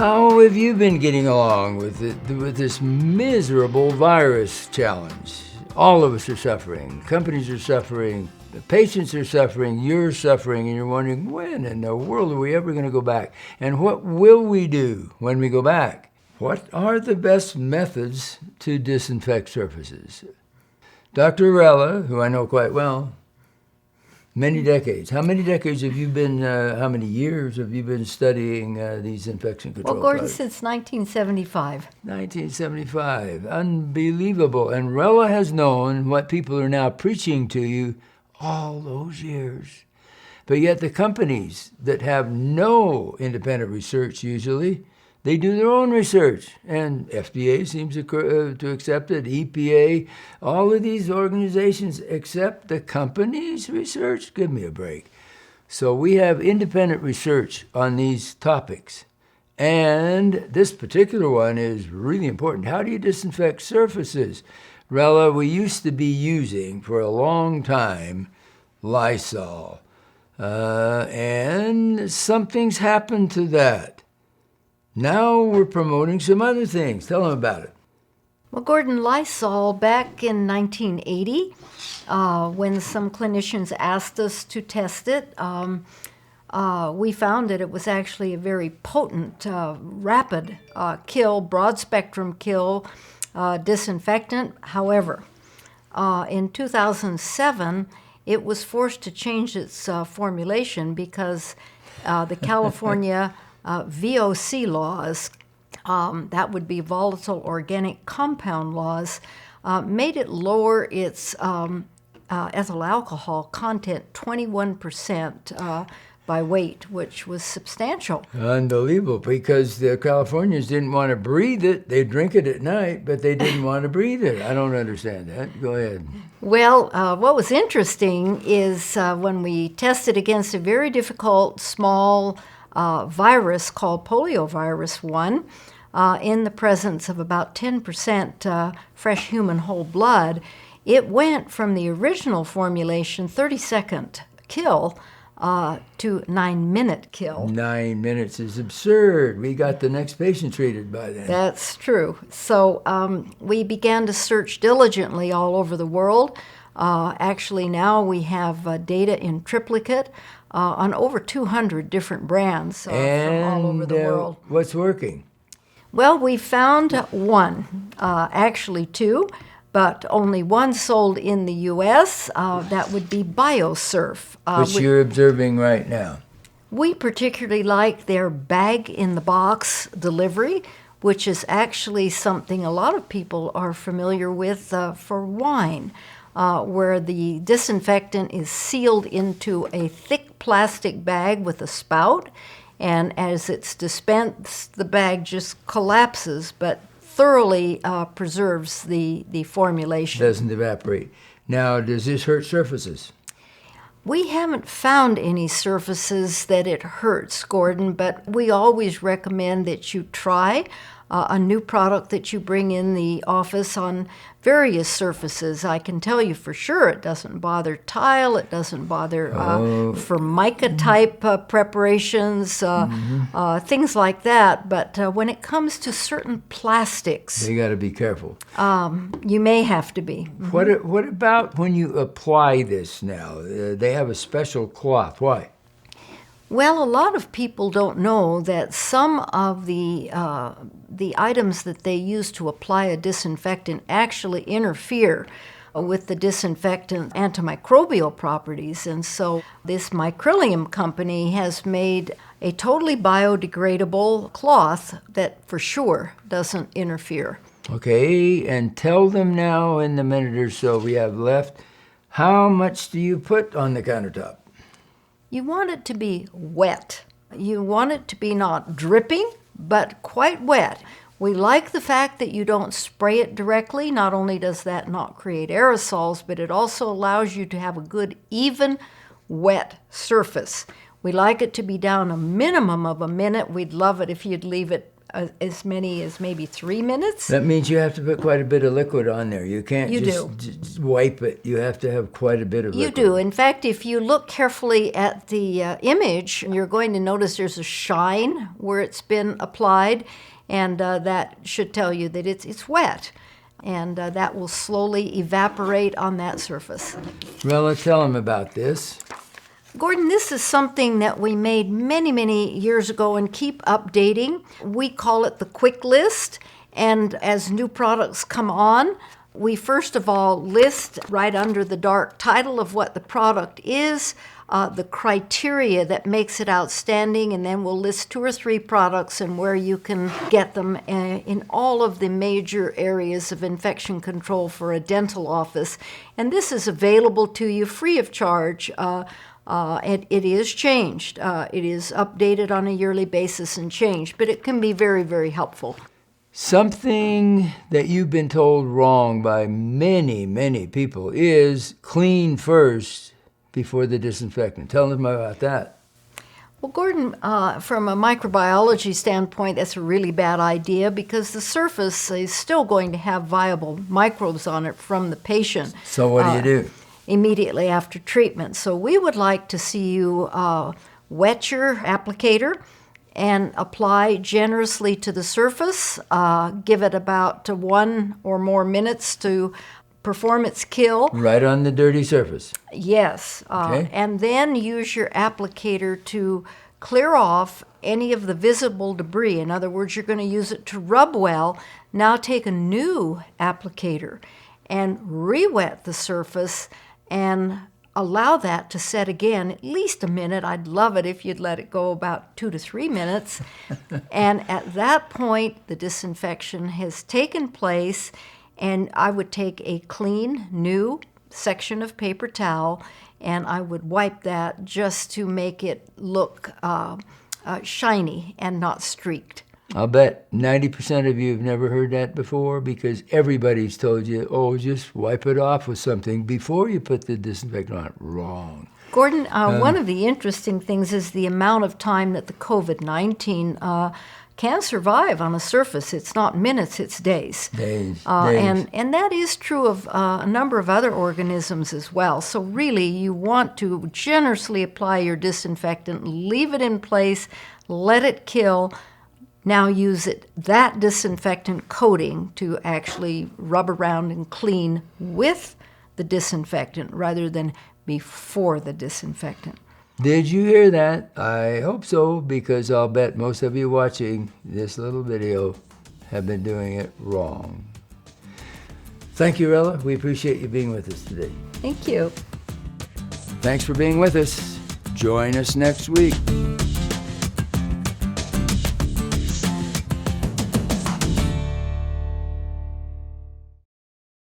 How have you been getting along with this miserable virus challenge? All of us are suffering. Companies are suffering. The patients are suffering. You're suffering, and you're wondering, when in the world are we ever going to go back? And what will we do when we go back? What are the best methods to disinfect surfaces? Dr. Rella, who I know quite well, many decades. How many decades have you been, how many years have you been studying these infection control Well, Gordon, products? since 1975. 1975. Unbelievable. And Rella has known what people are now preaching to you all those years. But yet the companies that have no independent research usually, they do their own research, and FDA seems to accept it, EPA, all of these organizations accept the company's research. Give me a break. So we have independent research on these topics. And this particular one is really important. How do you disinfect surfaces? Rella, we used to be using for a long time Lysol, and something's happened to that. Now we're promoting some other things. Tell them about it. Well, Gordon, Lysol, back in 1980, when some clinicians asked us to test it, we found that it was actually a very potent, rapid kill, broad-spectrum kill disinfectant. However, in 2007, it was forced to change its formulation because the California VOC laws, that would be volatile organic compound laws, made it lower its ethyl alcohol content 21% by weight, which was substantial. Unbelievable, because the Californians didn't want to breathe it. They drink it at night, but they didn't want to breathe it. I don't understand that. Go ahead. Well, what was interesting is when we tested against a very difficult small virus called poliovirus 1, in the presence of about 10% fresh human whole blood, it went from the original formulation, 30-second kill, to 9-minute kill. 9 minutes is absurd. We got the next patient treated by then. That's true. So we began to search diligently all over the world. Actually, now we have data in triplicate on over 200 different brands from all over the world. What's working? Well, we found one, actually two, but only one sold in the U.S. That would be BioCerf. Which you're observing right now. We particularly like their bag-in-the-box delivery, which is actually something a lot of people are familiar with for wine, where the disinfectant is sealed into a thick plastic bag with a spout, and as it's dispensed, the bag just collapses, but thoroughly preserves the formulation. Doesn't evaporate. Now, does this hurt surfaces? We haven't found any surfaces that it hurts, Gordon, but we always recommend that you try a new product that you bring in the office on various surfaces. I can tell you for sure it doesn't bother tile, it doesn't bother Formica-type preparations, things like that. But when it comes to certain plastics, they got to be careful. You may have to be. What about when you apply this now? They have a special cloth. Why? Well, a lot of people don't know that some of the items that they use to apply a disinfectant actually interfere with the disinfectant antimicrobial properties. And so this Micrylium company has made a totally biodegradable cloth that for sure doesn't interfere. Okay, and tell them now in the minute or so we have left, how much do you put on the countertop? You want it to be wet. You want it to be not dripping, but quite wet. We like the fact that you don't spray it directly. Not only does that not create aerosols, but it also allows you to have a good, even, wet surface. We like it to be down a minimum of a minute. We'd love it if you'd leave it as many as maybe 3 minutes. That means you have to put quite a bit of liquid on there. You can't You just wipe it. You have to have quite a bit of You liquid. do. In fact, if you look carefully at the image, you're going to notice there's a shine where it's been applied, and that should tell you that it's wet. And that will slowly evaporate on that surface. Rella, tell them about this. Gordon, this is something that we made many, many years ago and keep updating. We call it the Quicklist, and as new products come on, we first of all list right under the dark title of what the product is, the criteria that makes it outstanding, and then we'll list 2 or 3 products and where you can get them in all of the major areas of infection control for a dental office. And this is available to you free of charge. It is changed. It is updated on a yearly basis and changed, but it can be very, very helpful. Something that you've been told wrong by many, many people is clean first before the disinfectant. Tell them about that. Well, Gordon, from a microbiology standpoint, that's a really bad idea because the surface is still going to have viable microbes on it from the patient. So what do you do? Immediately after treatment. So we would like to see you wet your applicator and apply generously to the surface. Give it about 1 or more minutes to perform its kill. Right on the dirty surface. Yes. Okay. And then use your applicator to clear off any of the visible debris. In other words, you're going to use it to rub well. Now take a new applicator and re-wet the surface and allow that to set again at least a minute. I'd love it if you'd let it go about 2 to 3 minutes. And at that point, the disinfection has taken place, and I would take a clean, new section of paper towel, and I would wipe that just to make it look shiny and not streaked. I'll bet 90% of you have never heard that before because everybody's told you, oh, just wipe it off with something before you put the disinfectant on it. Wrong. Gordon, one of the interesting things is the amount of time that the COVID-19 can survive on a surface. It's not minutes, it's days. Days. And that is true of a number of other organisms as well. So really, you want to generously apply your disinfectant, leave it in place, let it kill. Now use that disinfectant coating to actually rub around and clean with the disinfectant rather than before the disinfectant. Did you hear that? I hope so, because I'll bet most of you watching this little video have been doing it wrong. Thank you, Rella. We appreciate you being with us today. Thank you. Thanks for being with us. Join us next week.